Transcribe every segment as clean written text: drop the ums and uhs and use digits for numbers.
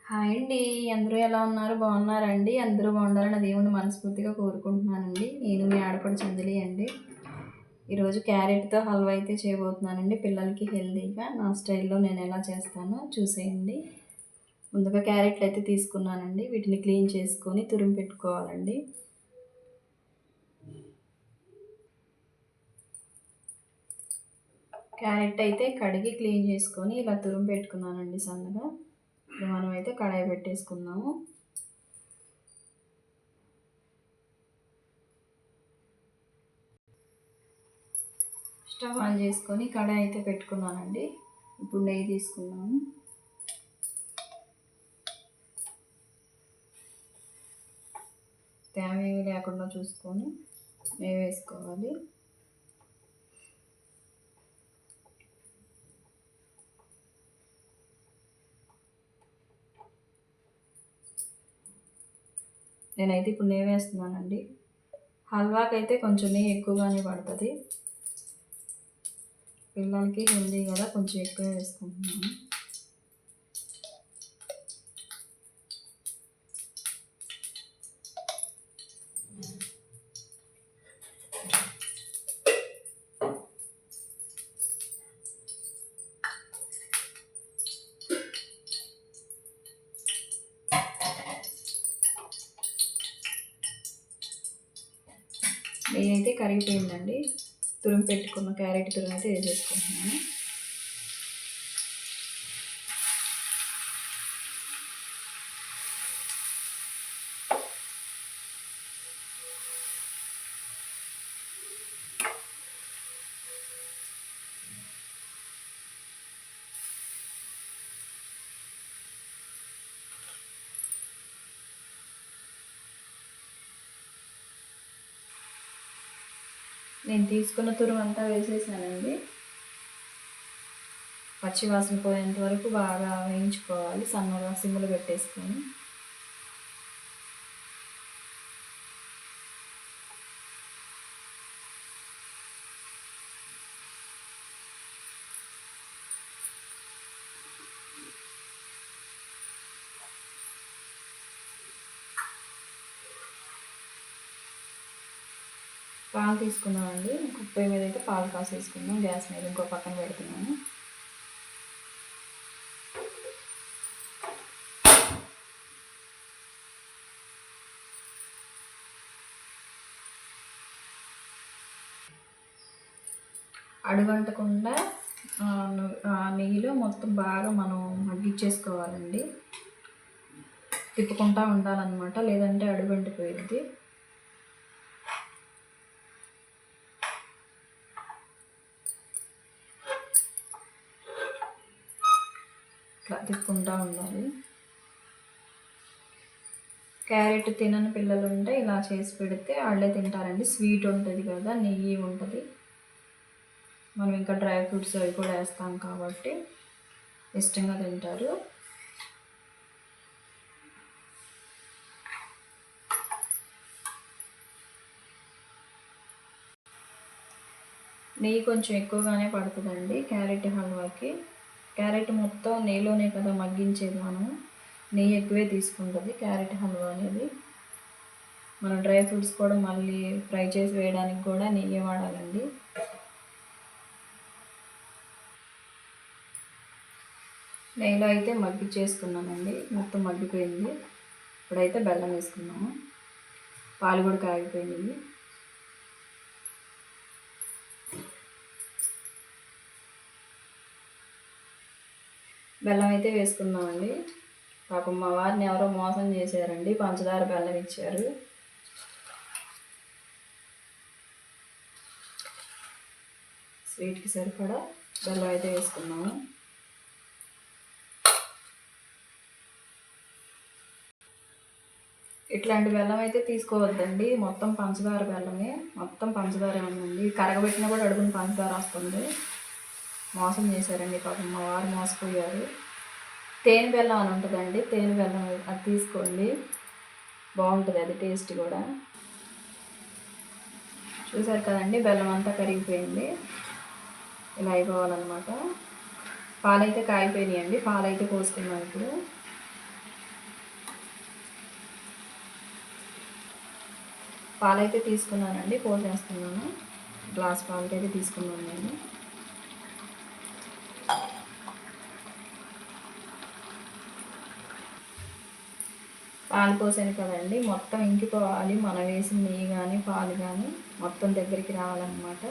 Hi అండి. అందరూ ఎలా ఉన్నారు? బాగున్నారండి? అందరూ బాగుండాలని దేవుణ్ణి మనస్ఫూర్తిగా కోరుకుంటున్నానండి. నేను మీ ఆడపడుచు అంజలి అండి. ఈరోజు క్యారెట్‌తో హల్వా అయితే చేయబోతున్నానండి. పిల్లలకి హెల్తీగా నా స్టైల్‌లో నేను ఎలా చేస్తానో చూసేయండి. ముందుగా క్యారెట్లు అయితే తీసుకున్నానండి. వీటిని క్లీన్ చేసుకొని తురిమి పెట్టుకోవాలండి. క్యారెట్ అయితే కడిగి క్లీన్ చేసుకొని ఇలా తురిమి పెట్టుకున్నానండి సన్నగా. ఇప్పుడు మనమైతే కడాయి పెట్టేసుకుందాము. స్టవ్ ఆన్ చేసుకొని కడాయి అయితే పెట్టుకున్నానండి. ఇప్పుడు నెయ్యి తీసుకున్నాము. తేమ ఏమీ లేకుండా చూసుకొని నెయ్యి వేసుకోవాలి. నేనైతే ఇప్పుడు నెయ్యి వేస్తున్నానండి. హల్వాకి అయితే కొంచెం నెయ్యి ఎక్కువగానే పడుతుంది. పిల్లలకి హెల్దీ కదా, కొంచెం ఎక్కువ వేసుకుంటున్నాను. నెయ్యి అయితే కరిగిపోయిందండి. తురిమి పెట్టుకున్న క్యారెట్ తురిమి అయితే వేసేసుకుంటున్నాను. నేను తీసుకున్న తురుము అంతా వేసేసానండి. పచ్చివాసన పోయేంత వరకు బాగా వేయించుకోవాలి. సన్నగా సిమ్లో పెట్టేసుకొని పాలు తీసుకున్నామండి. పొయ్యి మీద అయితే పాలు కాసేసుకున్నాం. గ్యాస్ మీద ఇంకో పక్కన పెడుతున్నాను. అడుగంటకుండా నెయ్యిలో మొత్తం బాగా మనం మగ్గిచ్చేసుకోవాలండి. తిప్పుకుంటూ ఉండాలన్నమాట, లేదంటే అడుగంటిపోయిద్ది. ఇట్లా తిప్పుకుంటూ ఉండాలి. క్యారెట్ తినని పిల్లలు ఉంటే ఇలా చేసి పెడితే వాళ్ళే తింటారండి. స్వీట్ ఉంటుంది కదా, నెయ్యి ఉంటుంది. మనం ఇంకా డ్రై ఫ్రూట్స్ అవి కూడా వేస్తాం కాబట్టి ఇష్టంగా తింటారు. నెయ్యి కొంచెం ఎక్కువగానే పడుతుందండి క్యారెట్ హల్వాకి. క్యారెట్ మొత్తం నెయ్యిలోనే కదా మగ్గించేది మనం. నెయ్యి ఎక్కువే తీసుకుంటుంది క్యారెట్ హల్వా అనేది. మనం డ్రై ఫ్రూట్స్ కూడా మళ్ళీ ఫ్రై చేసి వేయడానికి కూడా నెయ్యి వాడాలండి. నెయ్యిలో అయితే మగ్గిచ్చేసుకున్నానండి. మొత్తం మగ్గిపోయింది. ఇప్పుడైతే బెల్లం వేసుకున్నాము. పాలు కూడా కాగిపోయినాయి. బెల్లం అయితే వేసుకున్నామండి. పాపం మా వారిని ఎవరో మోసం చేశారండి, పంచదార బెల్లం ఇచ్చారు. స్వీట్కి సరిపడా బెల్లం అయితే వేసుకున్నాము. ఇట్లాంటి బెల్లం అయితే తీసుకోవద్దండి. మొత్తం పంచదార బెల్లమే. మొత్తం పంచదార ఉందండి. కరగబెట్టినా కూడా అడుగుని పంచదార వస్తుంది. మోసం చేశారండి పాపం, మా వారు మోసపోయారు. తేనె బెల్లం అని ఉంటుందండి, తేనె బెల్లం అది తీసుకోండి, బాగుంటుంది అది టేస్ట్ కూడా. చూసారు కదండి, బెల్లం అంతా కరిగిపోయింది. ఇలా అయిపోవాలన్నమాట. పాలైతే కాగిపోయినాయండి. పాలైతే పోసుకున్నాం ఇప్పుడు. పాలైతే తీసుకున్నానండి, పోసేస్తున్నాను. గ్లాస్ పాలకైతే తీసుకున్నాను నేను. పాలు పోసాను కదండి, మొత్తం ఇంకిపోవాలి. మనం వేసిన నెయ్యి కానీ పాలు కానీ మొత్తం దగ్గరికి రావాలన్నమాట.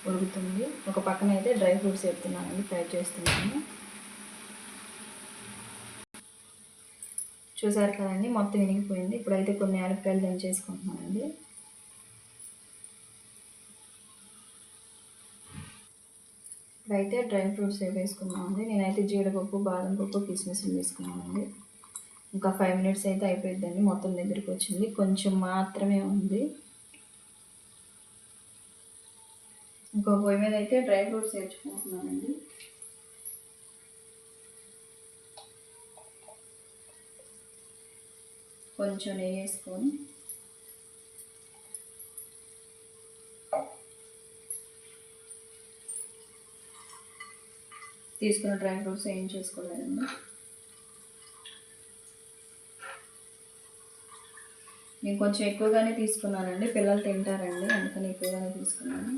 ఉడుకుతుంది. ఒక పక్కన అయితే డ్రై ఫ్రూట్స్ వేస్తున్నానండి, ఫ్రై చేస్తున్నాను. చూసారు కదండి, మొత్తం ఇనిగిపోయింది. ఇప్పుడైతే కొన్ని యాలక్కాయలు దంచేసుకుంటున్నానండి. ఇప్పుడైతే డ్రై ఫ్రూట్స్ వేసుకున్నామండి. నేనైతే జీడిపప్పు, బాదం పప్పు, కిస్మిస్లు వేసుకున్నానండి. ఇంకా 5 మినిట్స్ అయితే అయిపోయిందండి. మొత్తం దగ్గరికి వచ్చింది, కొంచెం మాత్రమే ఉంది. ఇంకో పొయ్యి మీద అయితే డ్రై ఫ్రూట్స్ వేసుకుంటున్నానండి. కొంచెం నెయ్యి వేసుకొని తీసుకున్న డ్రై ఫ్రూట్స్ ఏం చేసుకోలేదండి. నేను కొంచెం ఎక్కువగానే తీసుకున్నానండి, పిల్లలు తింటారండి, అందుకని ఎక్కువగానే తీసుకున్నాను.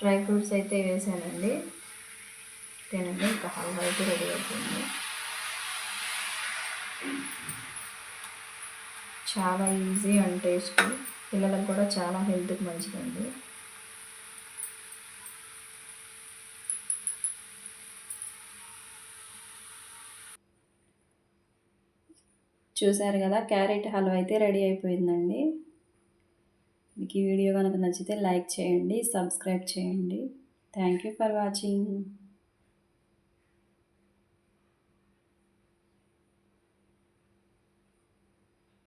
డ్రై ఫ్రూట్స్ అయితే వేసానండి. తినండి, ఇంకా హల్వా అయితే రెడీ అవుతుంది. చాలా ఈజీ అండ్ టేస్టీ, పిల్లలకు కూడా చాలా హెల్త్కి మంచిదండి. చూసారు కదా, క్యారెట్ హల్వా అయితే రెడీ అయిపోయిందండి. మీకు ఈ వీడియో కనుక నచ్చితే లైక్ చేయండి, సబ్స్క్రైబ్ చేయండి. Thank you for watching.